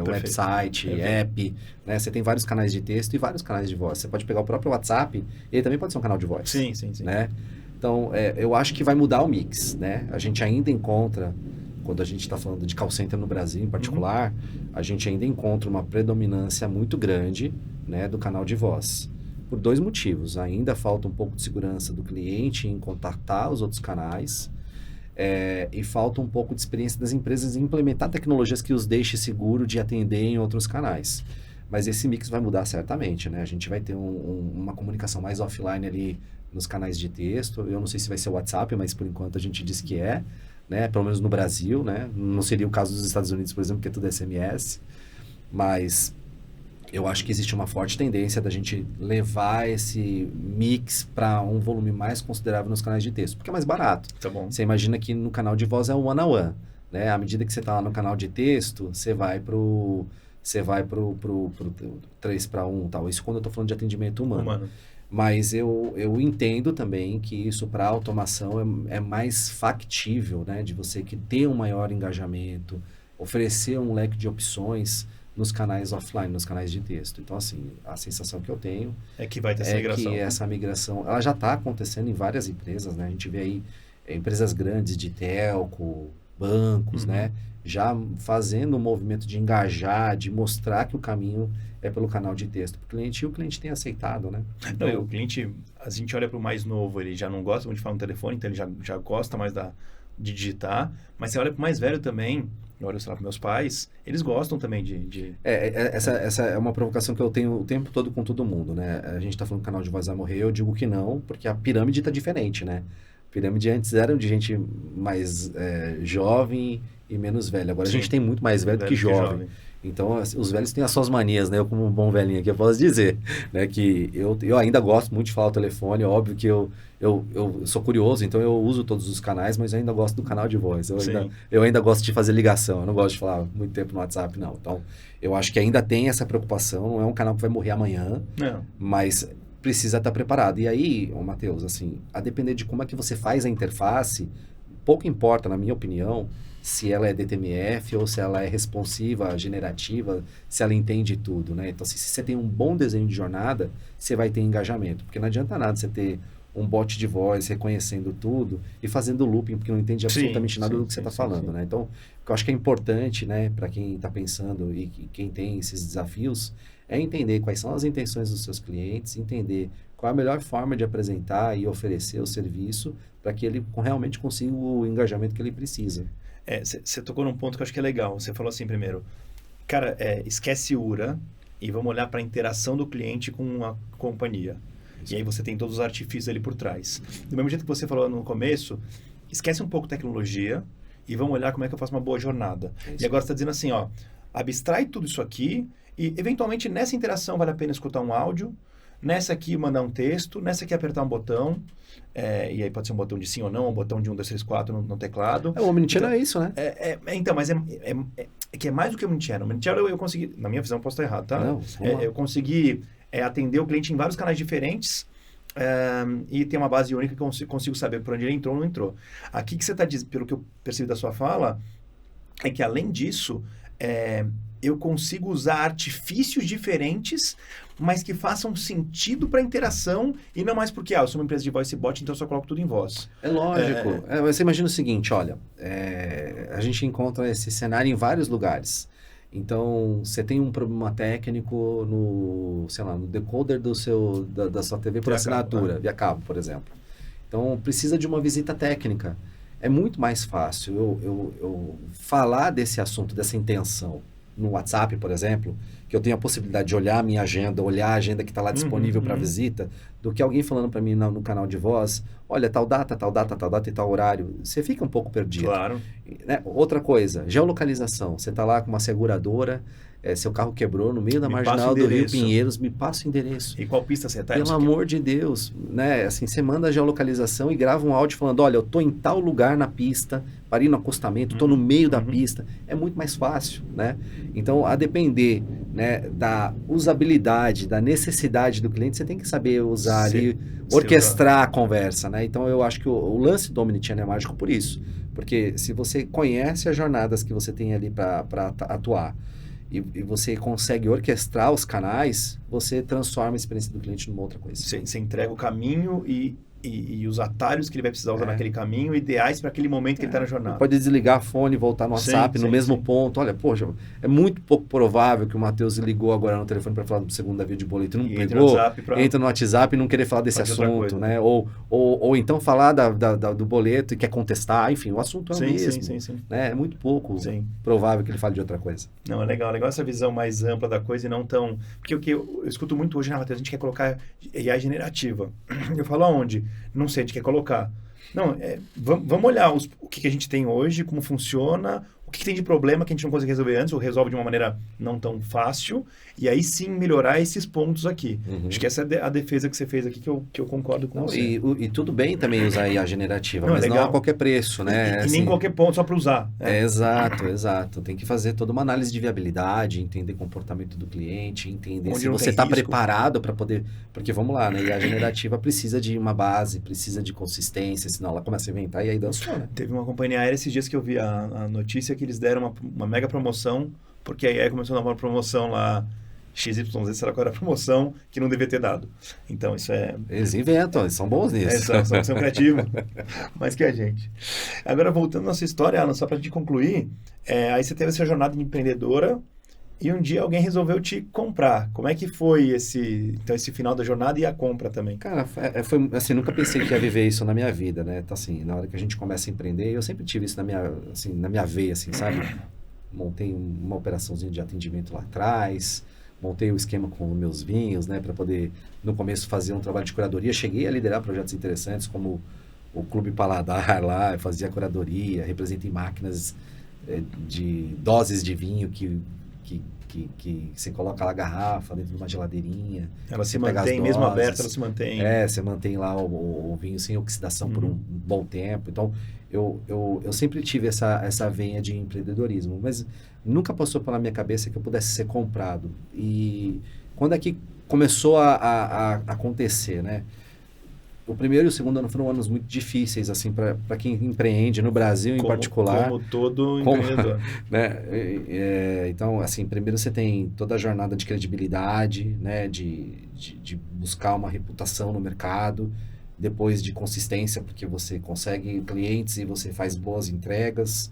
website, app, né? Você tem vários canais de texto e vários canais de voz. Você pode pegar o próprio WhatsApp, ele também pode ser um canal de voz. Sim. Né? Então, eu acho que vai mudar o mix, né? A gente ainda encontra... Quando a gente está falando de call center no Brasil em particular, a gente ainda encontra uma predominância muito grande, né, do canal de voz. Por 2 motivos. Ainda falta um pouco de segurança do cliente em contatar os outros canais e falta um pouco de experiência das empresas em implementar tecnologias que os deixe seguro de atender em outros canais. Mas esse mix vai mudar certamente, né? A gente vai ter uma comunicação mais offline ali nos canais de texto. Eu não sei se vai ser o WhatsApp, mas por enquanto a gente diz que é. Né? Pelo menos no Brasil, né? Não seria o caso dos Estados Unidos, por exemplo, que é tudo SMS, mas eu acho que existe uma forte tendência da gente levar esse mix para um volume mais considerável nos canais de texto, porque é mais barato. Tá bom. Você imagina que no canal de voz é o one-on-one, né? À medida que você está lá no canal de texto, você vai pro 3-1, tal. Isso quando eu estou falando de atendimento humano. Mas eu entendo também que isso para automação é mais factível, né? De você que ter um maior engajamento, oferecer um leque de opções nos canais offline, nos canais de texto. Então, assim, a sensação que eu tenho é que vai ter essa migração. Que essa migração, ela já está acontecendo em várias empresas, né? A gente vê aí empresas grandes de telco, bancos, né? Já fazendo um movimento de engajar, de mostrar que o caminho é pelo canal de texto para o cliente, e o cliente tem aceitado, né? Então, o cliente, a gente olha para o mais novo, ele já não gosta muito de falar no telefone, então ele já gosta mais de digitar, mas você olha para o mais velho também, eu olho, sei lá, para meus pais, eles gostam também de... Essa é uma provocação que eu tenho o tempo todo com todo mundo, né? A gente tá falando que o canal de voz vai morrer, eu digo que não, porque a pirâmide tá diferente, né? A pirâmide antes era de gente mais jovem e menos velha. Agora a gente tem muito mais velho do que jovem. Então, os velhos têm as suas manias, né? Eu, como um bom velhinho aqui, eu posso dizer, né? Que eu ainda gosto muito de falar o telefone. Óbvio que eu sou curioso, então eu uso todos os canais, mas eu ainda gosto do canal de voz. Eu ainda gosto de fazer ligação. Eu não gosto de falar muito tempo no WhatsApp, não. Então, eu acho que ainda tem essa preocupação. Não é um canal que vai morrer amanhã, mas precisa estar preparado. E aí, Matheus, assim, a depender de como é que você faz a interface, pouco importa, na minha opinião, se ela é DTMF ou se ela é responsiva, generativa, se ela entende tudo, né? Então, se você tem um bom desenho de jornada, você vai ter engajamento. Porque não adianta nada você ter um bot de voz reconhecendo tudo e fazendo looping, porque não entende absolutamente nada do que você está falando, né? Então, o que eu acho que é importante, né, para quem está pensando e quem tem esses desafios, é entender quais são as intenções dos seus clientes, entender qual é a melhor forma de apresentar e oferecer o serviço para que ele realmente consiga o engajamento que ele precisa. Você tocou num ponto que eu acho que é legal. Você falou assim primeiro, cara, esquece URA e vamos olhar para a interação do cliente com a companhia. Isso. E aí você tem todos os artifícios ali por trás. Do mesmo jeito que você falou no começo, esquece um pouco tecnologia e vamos olhar como é que eu faço uma boa jornada. E agora você está dizendo assim, ó, abstrai tudo isso aqui e eventualmente nessa interação vale a pena escutar um áudio, nessa aqui mandar um texto, nessa aqui apertar um botão, e aí pode ser um botão de sim ou não, um botão de 1, 2, 3, 4 no teclado. O Omnichannel é isso, né? Então, mas é que é mais do que o Omnichannel. O Omnichannel eu consegui, na minha visão, posso estar errado, tá? Não, eu consegui atender o cliente em vários canais diferentes e ter uma base única que eu consigo saber por onde ele entrou ou não entrou. Aqui que você está dizendo, pelo que eu percebi da sua fala, é que além disso, eu consigo usar artifícios diferentes, mas que façam sentido para a interação e não mais porque, eu sou uma empresa de voice bot, então eu só coloco tudo em voz. É lógico. Você imagina o seguinte, olha, a gente encontra esse cenário em vários lugares. Então, você tem um problema técnico no decoder da sua TV por assinatura, via cabo, por exemplo. Então, precisa de uma visita técnica. É muito mais fácil eu falar desse assunto, dessa intenção, no WhatsApp, por exemplo, que eu tenho a possibilidade de olhar a minha agenda, olhar a agenda que está lá disponível para visita, do que alguém falando para mim no canal de voz, olha, tal data e tal horário. Você fica um pouco perdido. Claro. Né? Outra coisa, geolocalização. Você está lá com uma seguradora, seu carro quebrou no meio da marginal do Rio Pinheiros, me passa o endereço. E qual pista você está? Pelo amor de Deus, né? Assim, você manda a geolocalização e grava um áudio falando, olha, eu tô em tal lugar na pista, parei no acostamento, tô no meio da pista. É muito mais fácil, né? Então, a depender, né, da usabilidade, da necessidade do cliente, você tem que saber usar ali, orquestrar a conversa, né? Então, eu acho que o lance do Omnichannel é mágico por isso. Porque se você conhece as jornadas que você tem ali para atuar, e você consegue orquestrar os canais, você transforma a experiência do cliente numa outra coisa. Você entrega o caminho e os atalhos que ele vai precisar usar naquele caminho, ideais para aquele momento que ele está na jornada. Pode desligar a fone, voltar no WhatsApp no mesmo ponto. Olha, poxa, é muito pouco provável que o Matheus ligou agora no telefone para falar do segundo via de boleto e não pegou, entra no WhatsApp e não querer falar desse assunto, né? Ou então falar do boleto e quer contestar, enfim, o assunto é o mesmo. Sim. Né? É muito pouco provável que ele fale de outra coisa. Não, é legal essa visão mais ampla da coisa e não tão... Porque o que eu escuto muito hoje, Matheus, a gente quer colocar AI generativa. Eu falo aonde? Não sei, a gente quer colocar. Não, vamos olhar o que a gente tem hoje, como funciona, o que tem de problema que a gente não consegue resolver antes, ou resolve de uma maneira não tão fácil, e aí sim melhorar esses pontos aqui. Acho que essa é a defesa que você fez aqui, que eu concordo com você. E tudo bem também usar IA generativa, mas não a qualquer preço, né? E nem qualquer ponto, só para usar. Exato. Tem que fazer toda uma análise de viabilidade, entender o comportamento do cliente, entender onde se você está preparado para poder... Porque vamos lá, né? IA generativa precisa de uma base, precisa de consistência, senão ela começa a inventar e aí dançou, né? Teve uma companhia aérea esses dias que eu vi a notícia que eles deram uma mega promoção, porque a IA começou a dar uma promoção lá, XYZ, será qual era a promoção que não devia ter dado. Então, isso é... Eles inventam, eles são bons nisso. São criativos, mais que a gente. Agora, voltando à nossa história, Alan, só para te concluir, aí você teve essa jornada de empreendedora e um dia alguém resolveu te comprar. Como é que foi esse final da jornada e a compra também? Cara, foi assim, nunca pensei que ia viver isso na minha vida, né? Então, assim, na hora que a gente começa a empreender, eu sempre tive isso na minha veia, assim, sabe? montei uma operaçãozinha de atendimento lá atrás, montei o esquema com meus vinhos, né, para poder, no começo, fazer um trabalho de curadoria. Cheguei a liderar projetos interessantes, como o Clube Paladar lá, eu fazia curadoria, representei máquinas de doses de vinho que você coloca lá a garrafa dentro de uma geladeirinha. Ela se mantém, mesmo aberta, ela se mantém. Você mantém lá o vinho sem oxidação por um bom tempo. Então, eu sempre tive essa veia de empreendedorismo, mas nunca passou pela minha cabeça que eu pudesse ser comprado. E quando é que começou a acontecer, né? O primeiro e o segundo ano foram anos muito difíceis, assim, para quem empreende no Brasil, em particular. Como todo empreendedor. Né? Então, assim, primeiro você tem toda a jornada de credibilidade, né? De buscar uma reputação no mercado, depois de consistência, porque você consegue clientes e você faz boas entregas.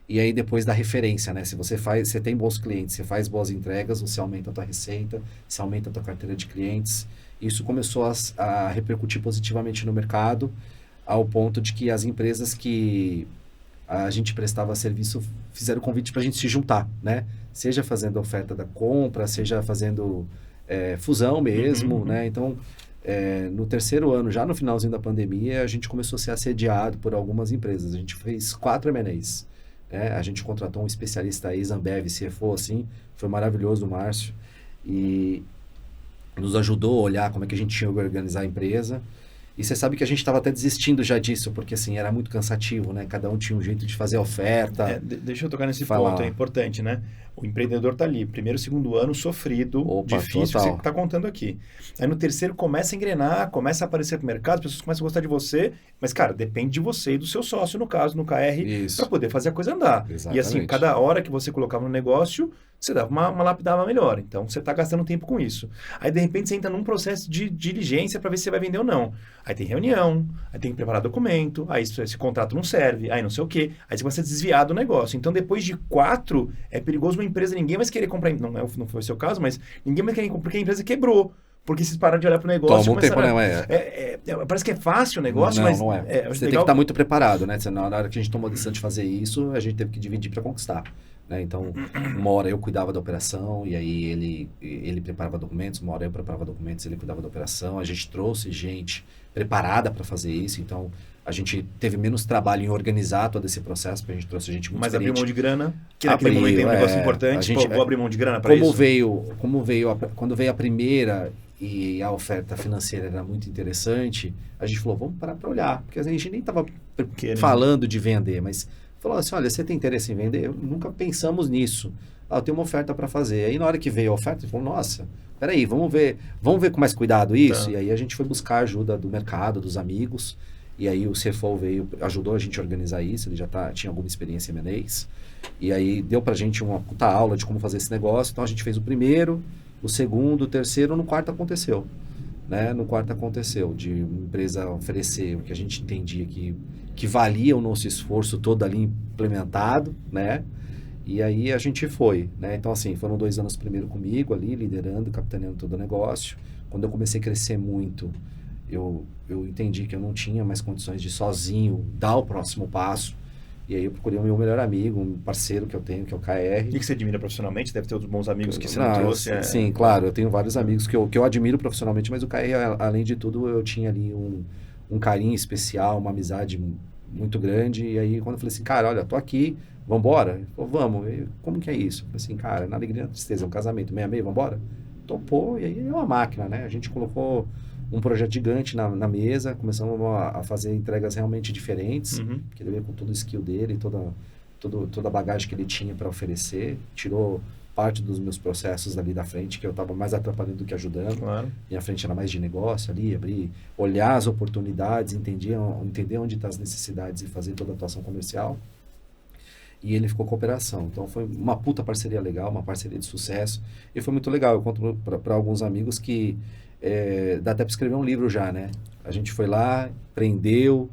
E aí, depois da referência, né? Se você tem bons clientes, você faz boas entregas, você aumenta a tua receita, você aumenta a tua carteira de clientes. Isso começou a repercutir positivamente no mercado, ao ponto de que as empresas que a gente prestava serviço fizeram convite para a gente se juntar, né? Seja fazendo oferta da compra, seja fazendo fusão mesmo, né? Então, no terceiro ano, já no finalzinho da pandemia, a gente começou a ser assediado por algumas empresas. A gente fez 4 M&As. A gente contratou um especialista aí, Zambev, CFO, assim, foi maravilhoso, o Márcio, e nos ajudou a olhar como é que a gente tinha que organizar a empresa. E você sabe que a gente estava até desistindo já disso, porque assim, era muito cansativo, né? Cada um tinha um jeito de fazer a oferta. Deixa eu tocar nesse ponto, é importante, né? O empreendedor está ali, primeiro, segundo ano, sofrido, difícil, total. Que você está contando aqui. Aí no terceiro começa a engrenar, começa a aparecer no mercado, as pessoas começam a gostar de você, mas, cara, depende de você e do seu sócio, no caso, no KR, para poder fazer a coisa andar. Exatamente. E assim, cada hora que você colocava no negócio, você dava uma lapidava melhor. Então, você está gastando tempo com isso. Aí, de repente, você entra num processo de diligência para ver se você vai vender ou não. Aí tem reunião, aí tem que preparar documento, aí esse contrato não serve, aí não sei o quê. Aí você começa a desviar do negócio. Então, depois de 4, é perigoso uma empresa, ninguém mais querer comprar. Não foi o seu caso, mas ninguém mais querer comprar porque a empresa quebrou. Porque vocês pararam de olhar para o negócio. Toma um tempo, parece que é fácil o negócio, não, mas... Não é. Você tem que estar muito preparado, né? Na hora que a gente tomou a decisão de fazer isso, a gente teve que dividir para conquistar. Né? Então, uma hora eu cuidava da operação, e aí ele preparava documentos, uma hora eu preparava documentos, ele cuidava da operação. A gente trouxe gente preparada para fazer isso, então a gente teve menos trabalho em organizar todo esse processo, porque a gente trouxe gente muito experiente. Mas abriu mão de grana, que naquele momento é um negócio importante, vou abrir mão de grana para isso. Quando veio a primeira e a oferta financeira era muito interessante, a gente falou, vamos parar para olhar, porque a gente nem estava falando de vender, mas falou assim, olha, você tem interesse em vender? Nunca pensamos nisso. Eu tenho uma oferta para fazer. Aí na hora que veio a oferta, ele falou, nossa, peraí, vamos ver com mais cuidado isso? Tá. E aí a gente foi buscar ajuda do mercado, dos amigos, e aí o CFO ajudou a gente a organizar isso, ele já tinha alguma experiência em M&As, e aí deu pra gente uma puta aula de como fazer esse negócio. Então a gente fez o primeiro, o segundo, o terceiro, no quarto aconteceu. Né? No quarto aconteceu, de uma empresa oferecer o que a gente entendia que valia o nosso esforço todo ali implementado, né? E aí a gente foi, né? Então, assim, foram 2 anos primeiro comigo ali, liderando, capitaneando todo o negócio. Quando eu comecei a crescer muito, eu entendi que eu não tinha mais condições de sozinho dar o próximo passo. E aí eu procurei o meu melhor amigo, um parceiro que eu tenho, que é o KR. E que você admira profissionalmente? Deve ter outros bons amigos que você não trouxe. Sim, claro. Eu tenho vários amigos que eu admiro profissionalmente, mas o KR, além de tudo, eu tinha ali um carinho especial, uma amizade muito grande. E aí, quando eu falei assim, cara, olha, tô aqui, vambora? Ele falou, vamos. E, como que é isso? Eu falei assim, cara, na alegria e na tristeza, é um casamento, meia-meia, vambora? Topou, e aí é uma máquina, né? A gente colocou um projeto gigante na mesa, começamos a fazer entregas realmente diferentes, porque ele veio com todo o skill dele, toda a bagagem que ele tinha para oferecer, tirou parte dos meus processos ali da frente, que eu estava mais atrapalhando do que ajudando. Claro. Minha frente era mais de negócio ali, abrir, olhar as oportunidades, entender onde estão as necessidades e fazer toda a atuação comercial. E ele ficou com a operação. Então foi uma puta parceria legal, uma parceria de sucesso. E foi muito legal. Eu conto para alguns amigos que dá até para escrever um livro já, né? A gente foi lá, empreendeu,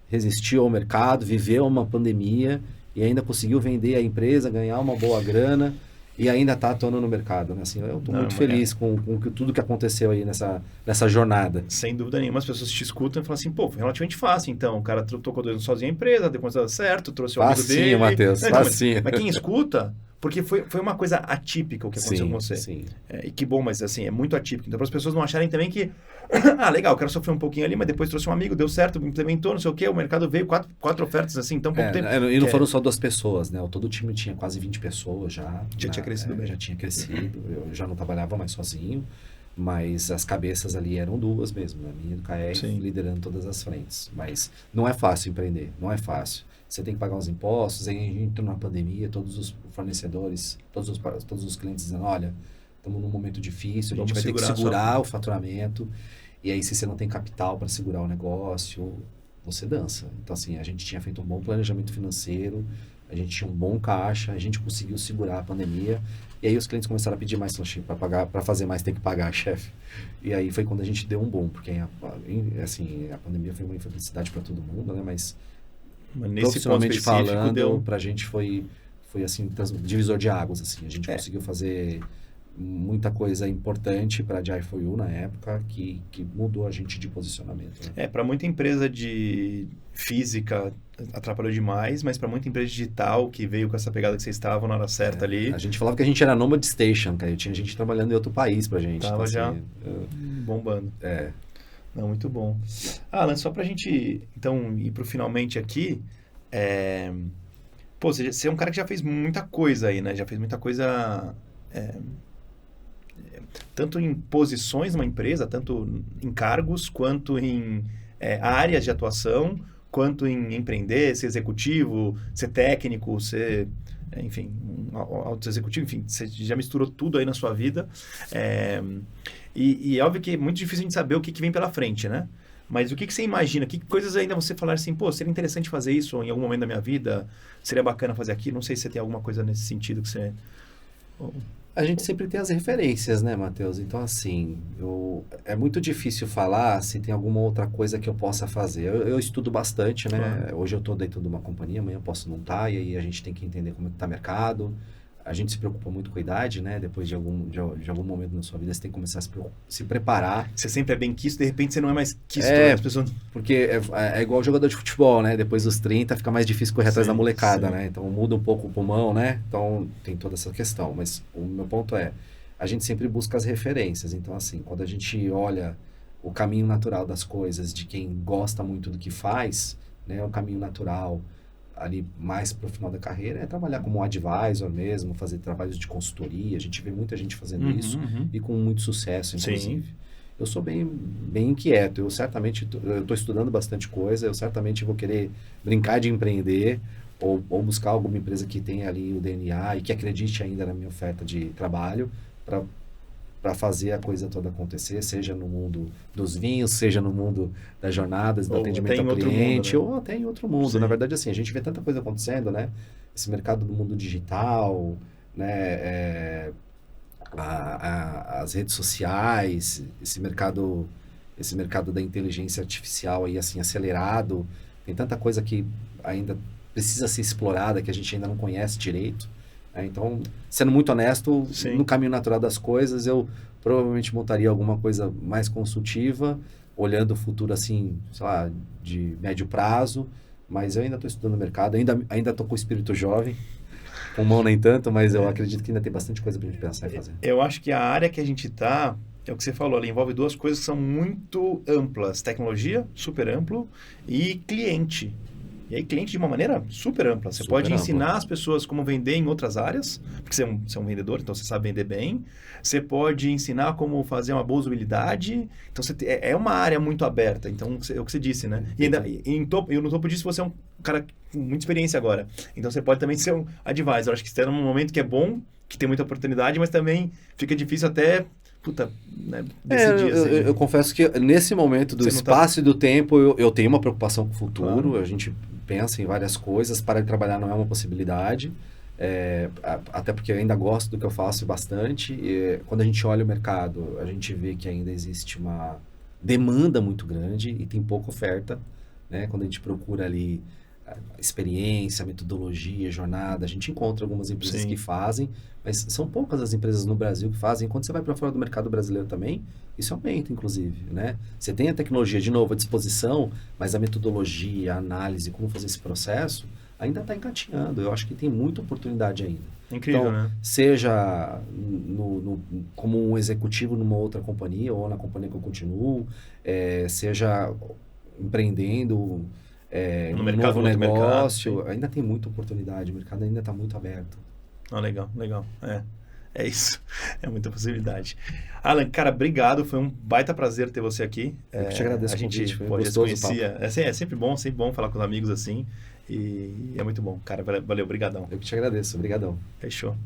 resistiu ao mercado, viveu uma pandemia e ainda conseguiu vender a empresa, ganhar uma boa grana. e ainda está atuando no mercado, né? Assim, eu estou muito feliz com tudo que aconteceu aí nessa jornada. Sem dúvida nenhuma, as pessoas te escutam e falam assim, pô, foi relativamente fácil, então. O cara tocou sozinho a empresa, deu conta certo, trouxe o amigo dele. Matheus, facinho. Mas quem escuta, porque foi uma coisa atípica o que aconteceu com você. Sim. E que bom, mas assim, é muito atípico. Então, para as pessoas não acharem também que, legal, o cara sofreu um pouquinho ali, mas depois trouxe um amigo, deu certo, implementou, não sei o quê, o mercado veio, quatro ofertas assim, então pouco tempo. E não foram só 2 pessoas, né? Todo o time tinha quase 20 pessoas já. Já tinha crescido bem. Já tinha crescido, eu já não trabalhava mais sozinho, mas as cabeças ali eram 2 mesmo, a minha e do KR, liderando todas as frentes. Mas não é fácil empreender, não é fácil. Você tem que pagar os impostos, aí a gente entrou na pandemia, todos os fornecedores, todos os clientes dizendo, olha, estamos num momento difícil, a gente vai ter que segurar o faturamento, e aí se você não tem capital para segurar o negócio, você dança. Então assim, a gente tinha feito um bom planejamento financeiro, a gente tinha um bom caixa, a gente conseguiu segurar a pandemia, e aí os clientes começaram a pedir mais para pagar, para fazer mais tem que pagar, chefe. E aí foi quando a gente deu um boom, porque assim, a pandemia foi uma infelicidade para todo mundo, né, mas profissionalmente falando, pra gente foi assim, divisor de águas, assim. A gente conseguiu fazer muita coisa importante para a Jai4U na época, que mudou a gente de posicionamento. Né? Para muita empresa de física atrapalhou demais, mas para muita empresa digital que veio com essa pegada que vocês estavam na hora certa ali... A gente falava que a gente era Nomad Station, cara. Tinha gente trabalhando em outro país pra gente. Tava então, já assim, bombando. Não, muito bom. Alan, só pra gente, então, ir pro finalmente aqui, pô, você é um cara que já fez muita coisa aí, né? Já fez muita coisa, tanto em posições numa empresa, tanto em cargos, quanto em áreas de atuação, quanto em empreender, ser executivo, ser técnico, ser, enfim, alto executivo, enfim, você já misturou tudo aí na sua vida. E é óbvio que é muito difícil a gente saber o que vem pela frente, né? Mas o que você imagina? Que coisas ainda você falar assim, pô, seria interessante fazer isso em algum momento da minha vida? Seria bacana fazer aquilo? Não sei se você tem alguma coisa nesse sentido que você... A gente sempre tem as referências, né, Matheus? Então, assim, é muito difícil falar se tem alguma outra coisa que eu possa fazer. Eu estudo bastante, né? Claro. Hoje eu estou dentro de uma companhia, amanhã eu posso não estar, e aí a gente tem que entender como é que está o mercado. A gente se preocupa muito com a idade, né? Depois de algum momento na sua vida, você tem que começar a se preparar. Você sempre é bem quisto, de repente você não é mais quisto. Né? As pessoas... Porque é igual jogador de futebol, né? Depois dos 30 fica mais difícil correr atrás da molecada, né? Então muda um pouco o pulmão, né? Então tem toda essa questão. Mas o meu ponto a gente sempre busca as referências. Então assim, quando a gente olha o caminho natural das coisas, de quem gosta muito do que faz, né? O caminho natural ali mais para o final da carreira é trabalhar como advisor mesmo, fazer trabalhos de consultoria. A gente vê muita gente fazendo isso e com muito sucesso, inclusive. Sim. Eu sou bem inquieto. Eu certamente estou estudando bastante coisa. Eu certamente vou querer brincar de empreender ou buscar alguma empresa que tenha ali o DNA e que acredite ainda na minha oferta de trabalho para fazer a coisa toda acontecer, seja no mundo dos vinhos, seja no mundo das jornadas, do atendimento ao cliente, ou até em outro mundo. Sim. Na verdade, assim, a gente vê tanta coisa acontecendo, né? Esse mercado do mundo digital, né? As redes sociais, esse mercado da inteligência artificial aí, assim, acelerado. Tem tanta coisa que ainda precisa ser explorada, que a gente ainda não conhece direito. Então, sendo muito honesto, Sim. no caminho natural das coisas, eu provavelmente montaria alguma coisa mais consultiva, olhando o futuro assim, sei lá, de médio prazo, mas eu ainda estou estudando o mercado, ainda estou com o espírito jovem, com mão nem tanto, mas eu acredito que ainda tem bastante coisa para a gente pensar e fazer. Eu acho que a área que a gente está, é o que você falou, ela envolve 2 coisas que são muito amplas, tecnologia, super amplo, e cliente. E aí, cliente de uma maneira super ampla. Você pode ensinar as pessoas como vender em outras áreas, porque você é um vendedor, então você sabe vender bem. Você pode ensinar como fazer uma boa usabilidade. Então, é uma área muito aberta. Então, é o que você disse, né? E ainda, no topo disso, você é um cara com muita experiência agora. Então, você pode também ser um advisor. Acho que você está num momento que é bom, que tem muita oportunidade, mas também fica difícil até... né, decidir, assim. Eu confesso que nesse momento do espaço e do tempo, eu tenho uma preocupação com o futuro. Claro. A gente pensa em várias coisas. Parar de trabalhar não é uma possibilidade. Até porque eu ainda gosto do que eu faço bastante. Quando a gente olha o mercado, a gente vê que ainda existe uma demanda muito grande e tem pouca oferta. Né? Quando a gente procura ali experiência, metodologia, jornada. A gente encontra algumas empresas Sim. que fazem, mas são poucas as empresas no Brasil que fazem. Quando você vai para fora do mercado brasileiro também, isso aumenta, inclusive, né? Você tem a tecnologia, de novo, à disposição, mas a metodologia, a análise, como fazer esse processo, ainda está engatinhando. Eu acho que tem muita oportunidade ainda. Incrível, Então, né? seja como um executivo numa outra companhia ou na companhia que eu continuo, seja empreendendo No um mercado, novo no outro negócio, mercado, ainda tem muita oportunidade, o mercado ainda está muito aberto. Legal, legal. É isso. É muita possibilidade. Alan, cara, obrigado. Foi um baita prazer ter você aqui. Eu que te agradeço A o gente convite, foi já se gostoso o papo. conhecia. É sempre bom falar com os amigos assim. E é muito bom. Cara, valeu, brigadão. Eu que te agradeço, obrigadão. Fechou.